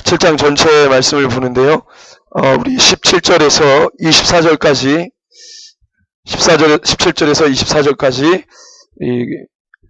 7장 전체 말씀을 보는데요. 우리 17절에서 24절까지 17절에서 24절까지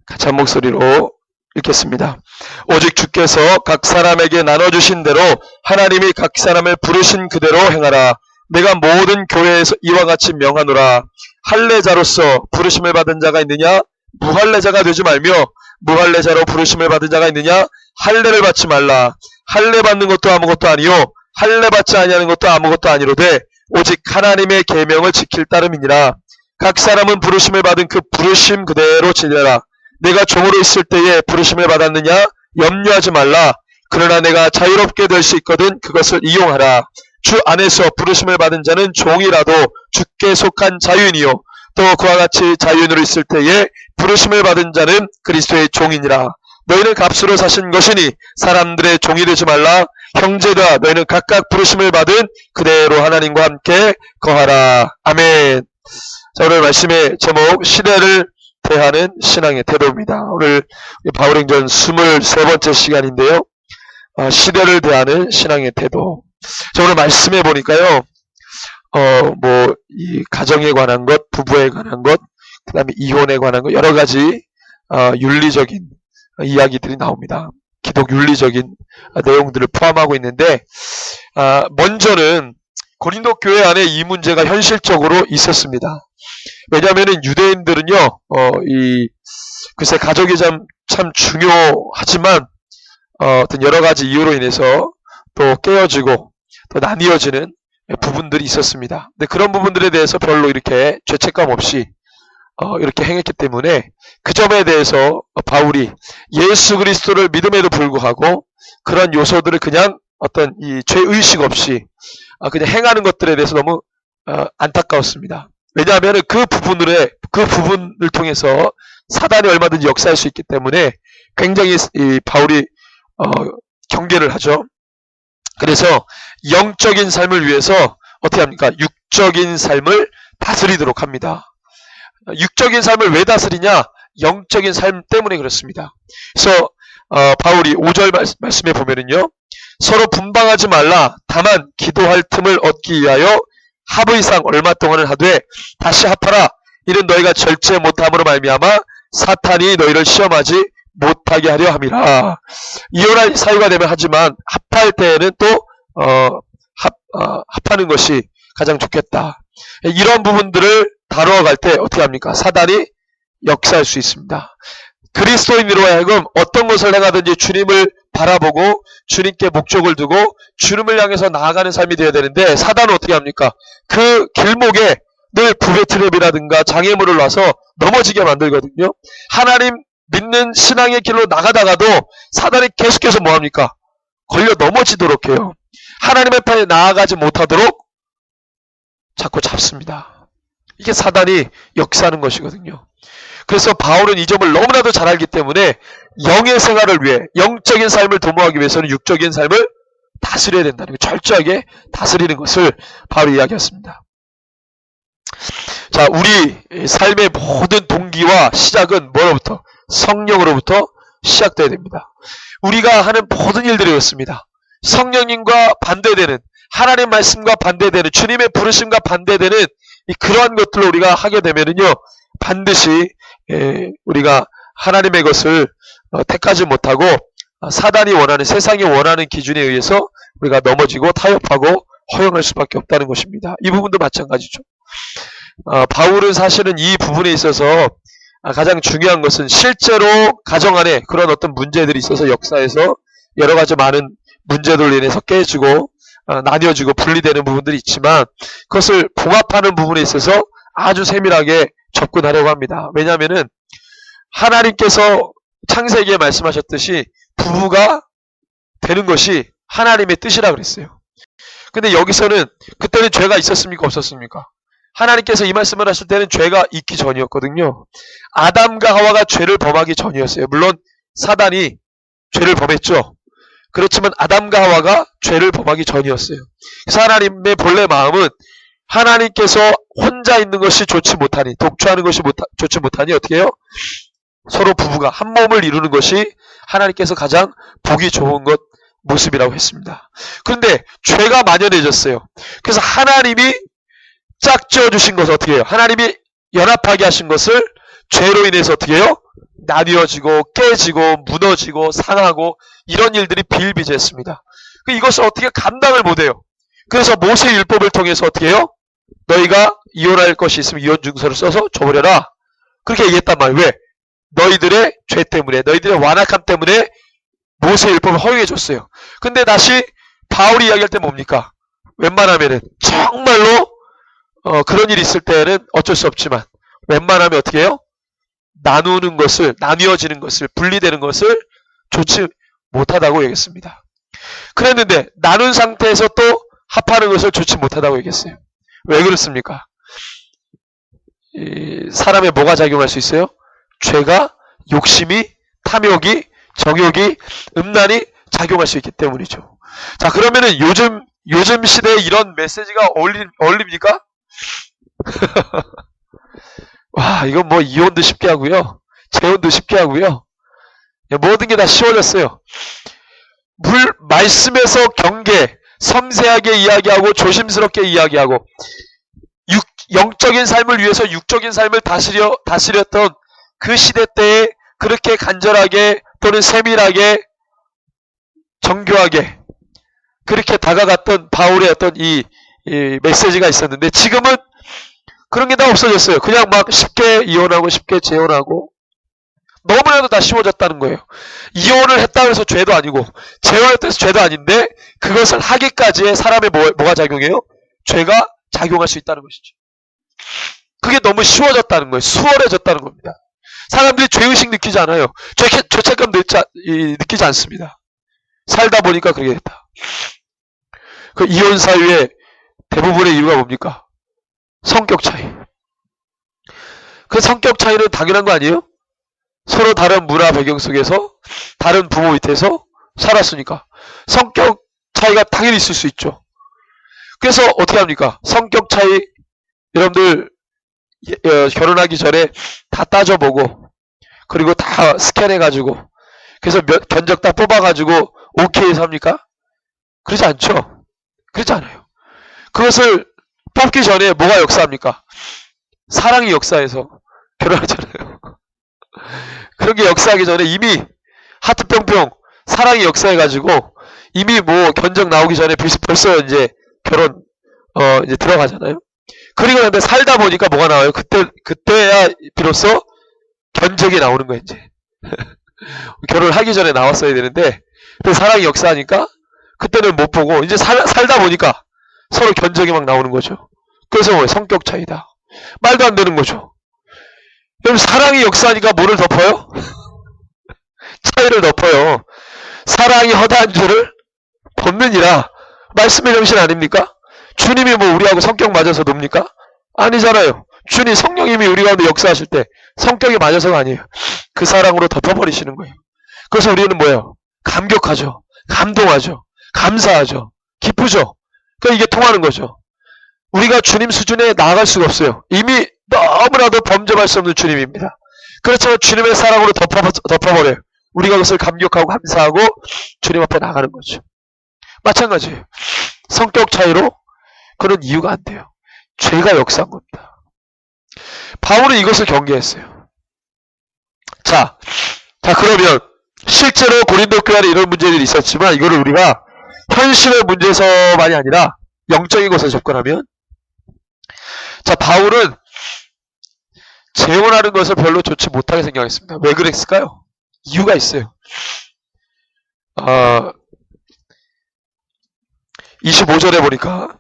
같이 한 목소리로 읽겠습니다. 오직 주께서 각 사람에게 나눠주신 대로 하나님이 각 사람을 부르신 그대로 행하라. 내가 모든 교회에서 이와 같이 명하노라. 할례자로서 부르심을 받은 자가 있느냐? 무할례자가 되지 말며, 무할례자로 부르심을 받은 자가 있느냐? 할례를 받지 말라. 할례 받는 것도 아무것도 아니요 할례 받지 아니하는 것도 아무것도 아니로되 오직 하나님의 계명을 지킬 따름이니라. 각 사람은 부르심을 받은 그 부르심 그대로 지내라. 내가 종으로 있을 때에 부르심을 받았느냐? 염려하지 말라. 그러나 내가 자유롭게 될 수 있거든 그것을 이용하라. 주 안에서 부르심을 받은 자는 종이라도 주께 속한 자유인이요 또 그와 같이 자유인으로 있을 때에 부르심을 받은 자는 그리스도의 종이니라. 너희는 값으로 사신 것이니 사람들의 종이 되지 말라. 형제들아, 너희는 각각 부르심을 받은 그대로 하나님과 함께 거하라. 아멘. 자, 오늘 말씀의 제목, 시대를 대하는 신앙의 태도입니다. 오늘 바울행전 23번째 시간인데요. 시대를 대하는 신앙의 태도. 자, 오늘 말씀해 보니까요. 이 가정에 관한 것, 부부에 관한 것, 그 다음에 이혼에 관한 것, 여러 가지 윤리적인 이야기들이 나옵니다. 기독 윤리적인 내용들을 포함하고 있는데, 먼저는 고린도 교회 안에 이 문제가 현실적으로 있었습니다. 왜냐하면 유대인들은요, 글쎄 가족이 참 중요하지만 어떤 여러 가지 이유로 인해서 또 깨어지고 또 나뉘어지는 부분들이 있었습니다. 근데 그런 부분들에 대해서 별로 이렇게 죄책감 없이 이렇게 행했기 때문에 그 점에 대해서 바울이 예수 그리스도를 믿음에도 불구하고 그런 요소들을 그냥 어떤 이 죄의식 없이 그냥 행하는 것들에 대해서 너무 안타까웠습니다. 왜냐하면 그 부분을 통해서 사단이 얼마든지 역사할 수 있기 때문에 굉장히 바울이 경계를 하죠. 그래서 영적인 삶을 위해서 어떻게 합니까? 육적인 삶을 다스리도록 합니다. 육적인 삶을 왜 다스리냐? 영적인 삶 때문에 그렇습니다. 그래서 바울이 5절 말씀에 보면은요. 서로 분방하지 말라. 다만 기도할 틈을 얻기 위하여 합의상 얼마 동안을 하되 다시 합하라. 이는 너희가 절제 못함으로 말미암아 사탄이 너희를 시험하지 못하게 하려 함이라. 이혼할 사유가 되면 하지만 합할 때에는 또 합하는 것이 가장 좋겠다. 이런 부분들을 다루어갈 때 어떻게 합니까? 사단이 역사할 수 있습니다. 그리스도인으로 하여금 어떤 것을 행하든지 주님을 바라보고 주님께 목적을 두고 주님을 향해서 나아가는 삶이 되어야 되는데 사단은 어떻게 합니까? 그 길목에 늘 부베트랩이라든가 장애물을 놔서 넘어지게 만들거든요. 하나님 믿는 신앙의 길로 나가다가도 사단이 계속해서 뭐합니까? 걸려 넘어지도록 해요. 하나님의 편에 나아가지 못하도록 자꾸 잡습니다. 이게 사단이 역사하는 것이거든요. 그래서 바울은 이 점을 너무나도 잘 알기 때문에 영의 생활을 위해 영적인 삶을 도모하기 위해서는 육적인 삶을 다스려야 된다는 거, 철저하게 다스리는 것을 바울이 이야기했습니다. 자, 우리 삶의 모든 동기와 시작은 뭐로부터? 성령으로부터 시작돼야 됩니다. 우리가 하는 모든 일들이 그렇습니다. 성령님과 반대되는, 하나님 말씀과 반대되는, 주님의 부르심과 반대되는 그러한 것들로 우리가 하게 되면은요, 반드시 우리가 하나님의 것을 택하지 못하고 사단이 원하는, 세상이 원하는 기준에 의해서 우리가 넘어지고 타협하고 허용할 수밖에 없다는 것입니다. 이 부분도 마찬가지죠. 바울은 사실은 이 부분에 있어서 가장 중요한 것은 실제로 가정 안에 그런 어떤 문제들이 있어서 역사에서 여러 가지 많은 문제들로 인해서 깨지고 나뉘어지고 분리되는 부분들이 있지만 그것을 봉합하는 부분에 있어서 아주 세밀하게 접근하려고 합니다. 왜냐하면은 하나님께서 창세기에 말씀하셨듯이 부부가 되는 것이 하나님의 뜻이라 그랬어요. 근데 여기서는 그때는 죄가 있었습니까? 없었습니까? 하나님께서 이 말씀을 하실 때는 죄가 있기 전이었거든요. 아담과 하와가 죄를 범하기 전이었어요. 물론 사단이 죄를 범했죠. 그렇지만 아담과 하와가 죄를 범하기 전이었어요. 그래서 하나님의 본래 마음은 하나님께서 혼자 있는 것이 좋지 못하니, 독주하는 것이 좋지 못하니 어떻게 해요? 서로 부부가 한 몸을 이루는 것이 하나님께서 가장 보기 좋은 것, 모습이라고 했습니다. 그런데 죄가 만연해졌어요. 그래서 하나님이 짝지어 주신 것을 어떻게 해요? 하나님이 연합하게 하신 것을 죄로 인해서 어떻게 해요? 나뉘어지고 깨지고 무너지고 상하고 이런 일들이 비일비재했습니다. 이것을 어떻게 감당을 못해요. 그래서 모세 율법을 통해서 어떻게 해요? 너희가 이혼할 것이 있으면 이혼 증서를 써서 줘버려라. 그렇게 얘기했단 말이에요. 왜? 너희들의 죄 때문에, 너희들의 완악함 때문에 모세 율법을 허용해 줬어요. 근데 다시 바울이 이야기할 때 뭡니까? 웬만하면은 정말로 그런 일이 있을 때는 어쩔 수 없지만 웬만하면 어떻게 해요? 나누는 것을, 나뉘어지는 것을, 분리되는 것을 좋지 못하다고 얘기했습니다. 그랬는데 나눈 상태에서 또 합하는 것을 좋지 못하다고 얘기했어요. 왜 그렇습니까? 사람에 뭐가 작용할 수 있어요? 죄가, 욕심이, 탐욕이, 정욕이, 음란이 작용할 수 있기 때문이죠. 자, 그러면은 요즘 시대에 이런 메시지가 어울립니까? 와, 이건 뭐 이혼도 쉽게 하고요. 재혼도 쉽게 하고요. 모든 게 다 쉬워졌어요. 말씀에서 경계, 섬세하게 이야기하고 조심스럽게 이야기하고 영적인 삶을 위해서 육적인 삶을 다스렸던 그 시대 때에 그렇게 간절하게 또는 세밀하게 정교하게 그렇게 다가갔던 바울의 어떤 이 메시지가 있었는데 지금은 그런 게 다 없어졌어요. 그냥 막 쉽게 이혼하고 쉽게 재혼하고 너무나도 다 쉬워졌다는 거예요. 이혼을 했다고 해서 죄도 아니고 재혼했다고 해서 죄도 아닌데 그것을 하기까지의 사람의 뭐가 작용해요? 죄가 작용할 수 있다는 것이죠. 그게 너무 쉬워졌다는 거예요. 수월해졌다는 겁니다. 사람들이 죄의식 느끼지 않아요. 죄책감 느끼지 않습니다. 살다 보니까 그렇게 됐다. 그 이혼 사유의 대부분의 이유가 뭡니까? 성격 차이. 그 성격 차이는 당연한 거 아니에요? 서로 다른 문화 배경 속에서 다른 부모 밑에서 살았으니까 성격 차이가 당연히 있을 수 있죠. 그래서 어떻게 합니까? 성격 차이 여러분들 결혼하기 전에 다 따져보고 그리고 다 스캔해가지고 그래서 견적 다 뽑아가지고 오케이 해서 합니까? 그러지 않죠. 그렇지 않아요. 그것을 뽑기 전에 뭐가 역사합니까? 사랑이 역사해서 결혼하잖아요. 그런 게 역사하기 전에 이미 하트 뿅뿅 사랑이 역사해가지고 이미 뭐 견적 나오기 전에 벌써 이제 결혼 이제 들어가잖아요. 그리고 근데 살다 보니까 뭐가 나와요? 그때야 비로소 견적이 나오는 거예요, 이제. 결혼을 하기 전에 나왔어야 되는데, 사랑이 역사하니까, 그때는 못 보고, 이제 살다 보니까 서로 견적이 막 나오는 거죠. 그래서 뭐예요? 성격 차이다. 말도 안 되는 거죠. 여러분, 사랑이 역사하니까 뭐를 덮어요? 차이를 덮어요. 사랑이 허다한 죄를 덮느니라. 말씀의 정신 아닙니까? 주님이 뭐 우리하고 성격 맞아서 놉니까? 아니잖아요. 주님 성령님이 우리 가운데 역사하실 때 성격이 맞아서가 아니에요. 그 사랑으로 덮어버리시는 거예요. 그래서 우리는 뭐예요? 감격하죠. 감동하죠. 감사하죠. 기쁘죠. 그러니까 이게 통하는 거죠. 우리가 주님 수준에 나아갈 수가 없어요. 이미 너무나도 범접할 수 없는 주님입니다. 그렇지만 주님의 사랑으로 덮어버려요. 우리가 그것을 감격하고 감사하고 주님 앞에 나가는 거죠. 마찬가지예요. 성격 차이로 그런 이유가 안 돼요. 죄가 역사한 겁니다. 바울은 이것을 경계했어요. 자 그러면 실제로 고린도 교회 안에 이런 문제들이 있었지만 이거를 우리가 현실의 문제에서만이 아니라 영적인 것에 접근하면 자 바울은 재혼하는 것을 별로 좋지 못하게 생각했습니다. 왜 그랬을까요? 이유가 있어요. 25절에 보니까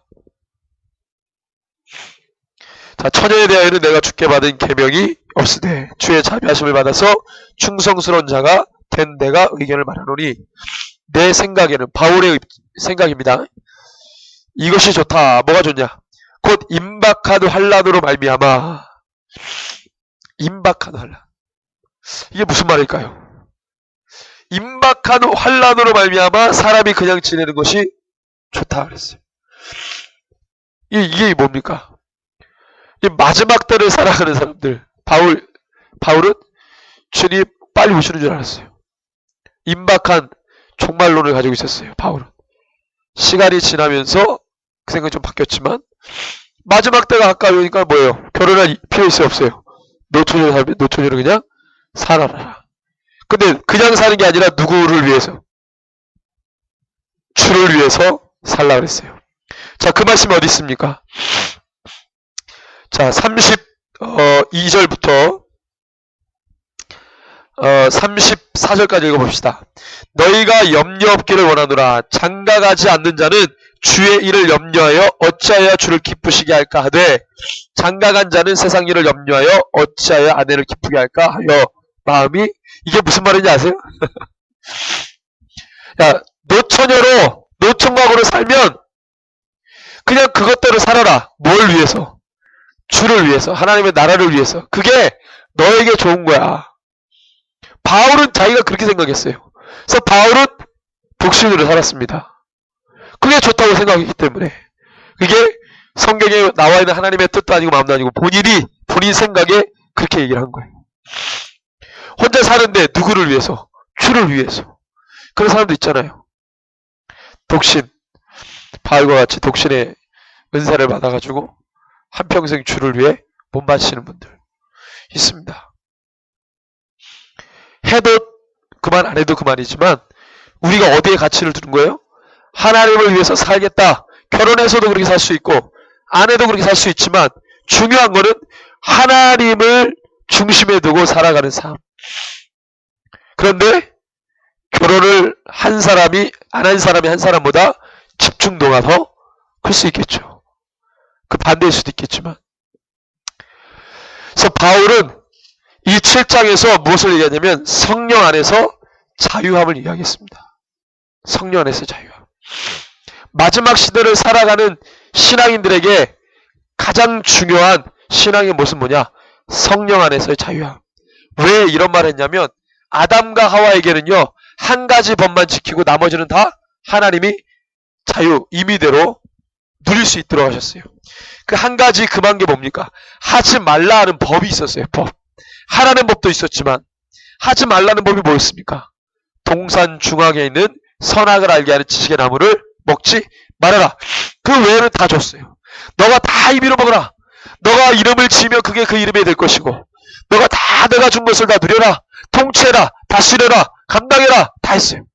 자 처녀에 대하여는 내가 주께 받은 계명이 없으되 주의 자비하심을 받아서 충성스러운 자가 된 내가 의견을 말하노니 내 생각에는 바울의 생각입니다. 이것이 좋다. 뭐가 좋냐? 곧 임박한 환난으로 말미암아. 임박한 환난. 이게 무슨 말일까요? 임박한 환난으로 말미암아 사람이 그냥 지내는 것이 좋다 그랬어요. 이게 뭡니까? 이 마지막 때를 살아가는 사람들. 바울은 주님 빨리 오시는 줄 알았어요. 임박한 종말론을 가지고 있었어요. 바울은. 시간이 지나면서 그 생각이 좀 바뀌었지만 마지막 때가 가까이 오니까 뭐예요? 결혼할 필요 있어요? 없어요? 노처녀로 그냥 살아라. 근데 그냥 사는 게 아니라 누구를 위해서? 주를 위해서 살라 그랬어요. 자, 그 말씀이 어디 있습니까? 자, 32절부터 34절까지 읽어봅시다. 너희가 염려 없기를 원하노라. 장가가지 않는 자는 주의 일을 염려하여 어찌하여 주를 기쁘시게 할까 하되 장가간 자는 세상 일을 염려하여 어찌하여 아내를 기쁘게 할까 하여 마음이 이게 무슨 말인지 아세요? 야, 노총각으로 살면 그냥 그것대로 살아라. 뭘 위해서? 주를 위해서, 하나님의 나라를 위해서. 그게 너에게 좋은 거야. 바울은 자기가 그렇게 생각했어요. 그래서 바울은 독신으로 살았습니다. 그게 좋다고 생각했기 때문에. 그게 성경에 나와 있는 하나님의 뜻도 아니고 마음도 아니고 본인 생각에 그렇게 얘기를 한 거예요. 혼자 사는데 누구를 위해서? 주를 위해서. 그런 사람도 있잖아요. 독신. 바울과 같이 독신의 은사를 받아가지고 한평생 주를 위해 몸 바치는 분들 있습니다. 해도 그만 안 해도 그만이지만 우리가 어디에 가치를 두는 거예요? 하나님을 위해서 살겠다. 결혼해서도 그렇게 살 수 있고 안 해도 그렇게 살 수 있지만 중요한 거는 하나님을 중심에 두고 살아가는 삶. 그런데 결혼을 한 사람이 안 한 사람이 한 사람보다 집중도가 더 클 수 있겠죠. 그 반대일 수도 있겠지만. 그래서 바울은 이 7장에서 무엇을 얘기하냐면 성령 안에서 자유함을 이야기했습니다. 성령 안에서 자유함. 마지막 시대를 살아가는 신앙인들에게 가장 중요한 신앙의 모습은 뭐냐? 성령 안에서의 자유함. 왜 이런 말을 했냐면 아담과 하와에게는요. 한 가지 법만 지키고 나머지는 다 하나님이 자유, 임의대로 누릴 수 있도록 하셨어요. 그 한 가지 금한 게 뭡니까? 하지 말라 하는 법이 있었어요. 법. 하라는 법도 있었지만 하지 말라는 법이 뭐였습니까? 동산 중앙에 있는 선악을 알게 하는 지식의 나무를 먹지 말아라. 그 외에는 다 줬어요. 너가 다 임의로 먹어라. 너가 이름을 지으면 그게 그 이름이 될 것이고 너가 다 내가 준 것을 다 누려라. 통치해라. 다스려라. 감당해라. 다 했어요.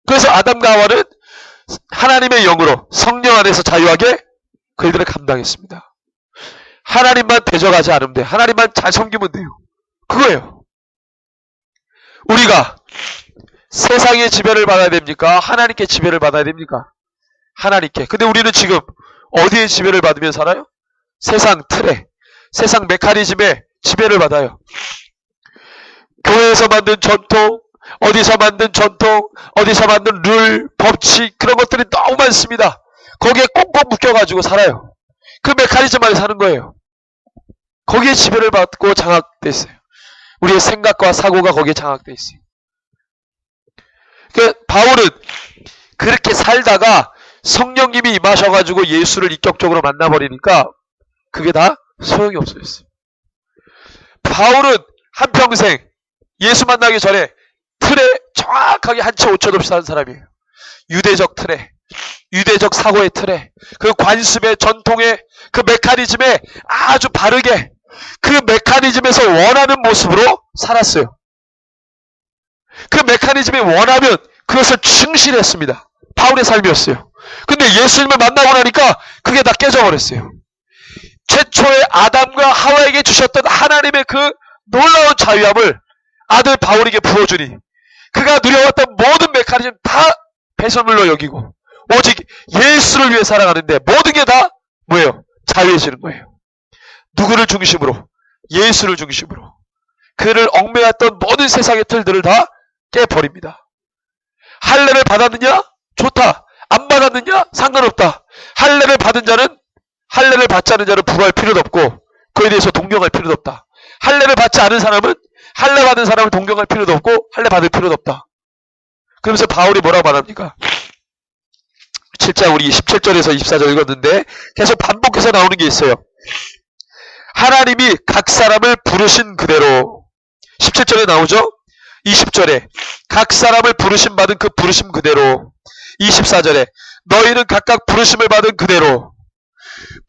그래서 아담과 하와는 하나님의 영으로 성령 안에서 자유하게 그 일들을 감당했습니다. 하나님만 대적하지 않으면 돼요. 하나님만 잘 섬기면 돼요. 그거예요. 우리가 세상의 지배를 받아야 됩니까? 하나님께 지배를 받아야 됩니까? 하나님께. 근데 우리는 지금 어디에 지배를 받으며 살아요? 세상 틀에, 세상 메커니즘에 지배를 받아요. 교회에서 만든 전통, 어디서 만든 전통, 어디서 만든 룰, 법칙 그런 것들이 너무 많습니다. 거기에 꽁꽁 묶여가지고 살아요. 그 메커니즘 안에 사는 거예요. 거기에 지배를 받고 장악돼 있어요. 우리의 생각과 사고가 거기에 장악돼 있어요. 그러니까 바울은 그렇게 살다가 성령님이 임하셔가지고 예수를 인격적으로 만나버리니까 그게 다 소용이 없어졌어요. 바울은 한평생 예수 만나기 전에 틀에 정확하게 한 채 오차도 없이 사는 사람이에요. 유대적 틀에, 유대적 사고의 틀에, 그 관습의 전통의 그 메커니즘에 아주 바르게 그 메커니즘에서 원하는 모습으로 살았어요. 그 메커니즘이 원하면 그것을 충실했습니다. 바울의 삶이었어요. 근데 예수님을 만나고 나니까 그게 다 깨져버렸어요. 최초의 아담과 하와에게 주셨던 하나님의 그 놀라운 자유함을 아들 바울에게 부어주니 그가 누려왔던 모든 메커니즘 다 배설물로 여기고 오직 예수를 위해 살아가는데 모든 게 다 뭐예요? 자유해지는 거예요. 누구를 중심으로? 예수를 중심으로. 그를 얽매였던 모든 세상의 틀들을 다 깨버립니다. 할례를 받았느냐? 좋다. 안 받았느냐? 상관없다. 할례를 받은 자는 할례를 받지 않은 자는 부할 필요도 없고 그에 대해서 동경할 필요도 없다. 할례를 받지 않은 사람은 할례 받은 사람을 동경할 필요도 없고 할례 받을 필요도 없다. 그러면서 바울이 뭐라고 말합니까? 7장 우리 17절에서 24절 읽었는데 계속 반복해서 나오는 게 있어요. 하나님이 각 사람을 부르신 그대로 17절에 나오죠. 20절에 각 사람을 부르심 받은 그 부르심 그대로. 24절에 너희는 각각 부르심을 받은 그대로,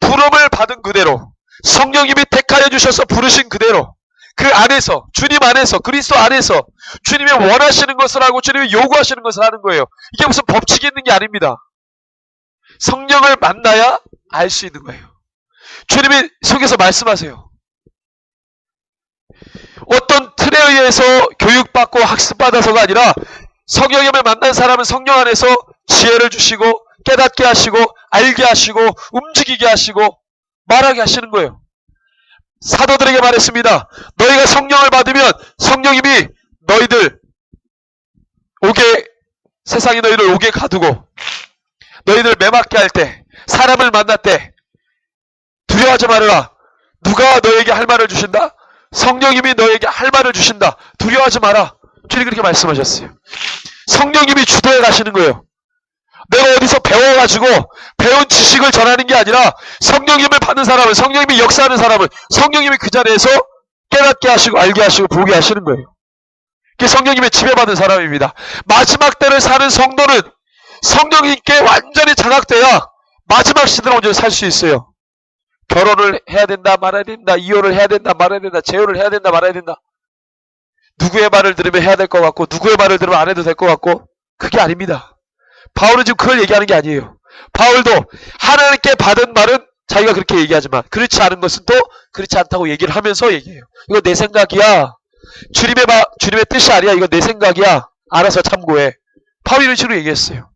부름을 받은 그대로, 성령님이 택하여 주셔서 부르신 그대로, 그 안에서, 주님 안에서, 그리스도 안에서 주님이 원하시는 것을 하고 주님이 요구하시는 것을 하는 거예요. 이게 무슨 법칙이 있는 게 아닙니다. 성령을 만나야 알 수 있는 거예요. 주님이 속에서 말씀하세요. 어떤 틀에 의해서 교육받고 학습받아서가 아니라 성령님을 만난 사람은 성령 안에서 지혜를 주시고 깨닫게 하시고 알게 하시고 움직이게 하시고 말하게 하시는 거예요. 사도들에게 말했습니다. 너희가 성령을 받으면 성령님이 너희들 세상이 너희를 옥에 가두고 너희들 매맞게 할 때, 사람을 만날 때 두려워하지 말아라. 누가 너에게 할 말을 주신다? 성령님이 너에게 할 말을 주신다. 두려워하지 마라. 주님 그렇게 말씀하셨어요. 성령님이 주도해 가시는 거예요. 내가 어디서 배워가지고 배운 지식을 전하는 게 아니라 성령님을 받는 사람은, 성령님이 역사하는 사람은 성령님이 그 자리에서 깨닫게 하시고 알게 하시고 보게 하시는 거예요. 그게 성령님의 지배받은 사람입니다. 마지막 때를 사는 성도는 성령님께 완전히 장악돼야 마지막 시대를 온전히 살 수 있어요. 결혼을 해야 된다 말아야 된다, 이혼을 해야 된다 말아야 된다, 재혼을 해야 된다 말아야 된다, 누구의 말을 들으면 해야 될 것 같고 누구의 말을 들으면 안 해도 될 것 같고, 그게 아닙니다. 바울은 지금 그걸 얘기하는 게 아니에요. 바울도 하나님께 받은 말은 자기가 그렇게 얘기하지만 그렇지 않은 것은 또 그렇지 않다고 얘기를 하면서 얘기해요. 이거 내 생각이야. 주님의 뜻이 아니야. 이거 내 생각이야. 알아서 참고해. 바울이 이런 식으로 얘기했어요.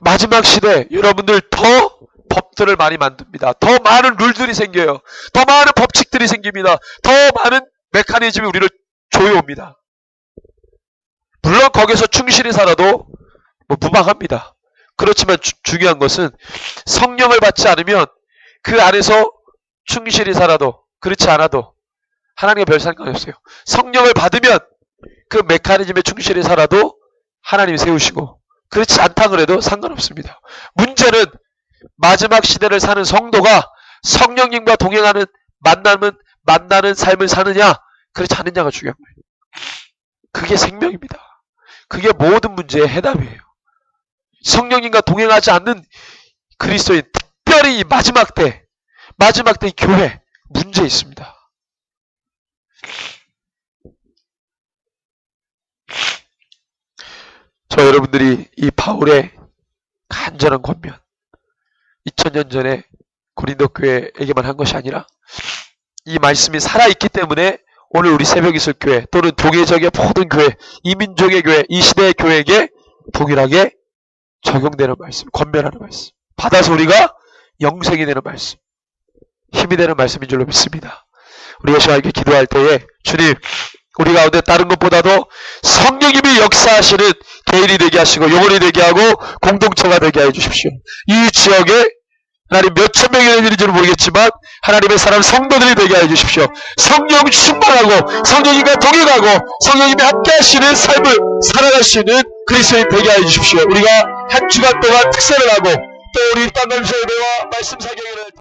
마지막 시대 여러분들 더 법들을 많이 만듭니다. 더 많은 룰들이 생겨요. 더 많은 법칙들이 생깁니다. 더 많은 메커니즘이 우리를 조여옵니다. 물론 거기서 충실히 살아도 무방합니다. 그렇지만 중요한 것은 성령을 받지 않으면 그 안에서 충실히 살아도 그렇지 않아도 하나님과 별 상관이 없어요. 성령을 받으면 그 메커니즘에 충실히 살아도 하나님이 세우시고, 그렇지 않다 그래도 상관없습니다. 문제는 마지막 시대를 사는 성도가 성령님과 동행하는 만나는 삶을 사느냐 그렇지 않느냐가 중요한 거예요. 그게 생명입니다. 그게 모든 문제의 해답이에요. 성령님과 동행하지 않는 그리스도인, 특별히 이 마지막 때 이 교회 문제 있습니다. 저 여러분들이 이 바울의 간절한 권면, 2000년 전에 고린도 교회에게만 한 것이 아니라 이 말씀이 살아있기 때문에 오늘 우리 새벽이슬 교회 또는 동해적의 모든 교회, 이민족의 교회, 이 시대의 교회에게 동일하게 적용되는 말씀, 권면하는 말씀, 받아서 우리가 영생이 되는 말씀, 힘이 되는 말씀인 줄로 믿습니다. 우리가 시간 이렇게 기도할 때에 주님, 우리 가운데 다른 것보다도 성령님이 역사하시는 개인이 되게 하시고 영혼이 되게 하고 공동체가 되게 해 주십시오. 이 지역에 하나님 몇천 명이 되는지는 모르겠지만 하나님의 사람 성도들이 되게 해 주십시오. 성령 충만하고 성령님과 동행하고 성령님이 함께 하시는 삶을 살아갈 수 있는 그리스도인 되게 해 주십시오. 우리가 한 주간 동안 특세를 하고 또 우리 땅 감사의 대화 말씀 사경을